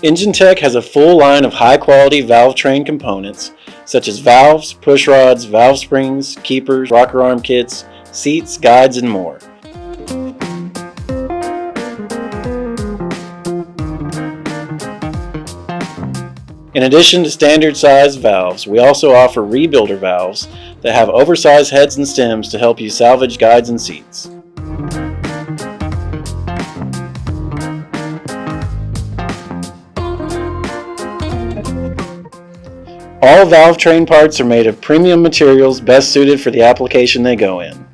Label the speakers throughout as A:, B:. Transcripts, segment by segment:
A: Enginetech has a full line of high-quality valve train components such as valves, push rods, valve springs, keepers, rocker arm kits, seats, guides, and more. In addition to standard size valves, we also offer rebuilder valves that have oversized heads and stems to help you salvage guides and seats. All valve train parts are made of premium materials best suited for the application they go in.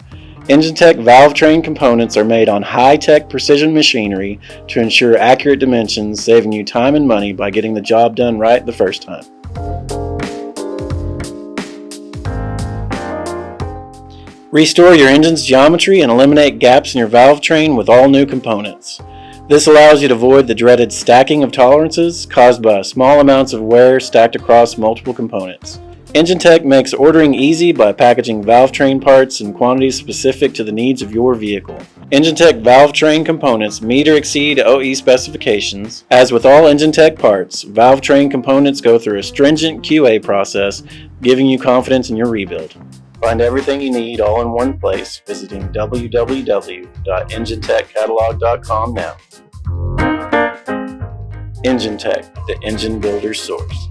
A: Enginetech valve train components are made on high-tech precision machinery to ensure accurate dimensions, saving you time and money by getting the job done right the first time. Restore your engine's geometry and eliminate gaps in your valve train with all new components. This allows you to avoid the dreaded stacking of tolerances caused by small amounts of wear stacked across multiple components. Enginetech makes ordering easy by packaging valve train parts in quantities specific to the needs of your vehicle. Enginetech valve train components meet or exceed OE specifications. As with all Enginetech parts, valve train components go through a stringent QA process, giving you confidence in your rebuild. Find everything you need all in one place visiting www.enginetechcatalog.com now. Enginetech, the engine builder's source.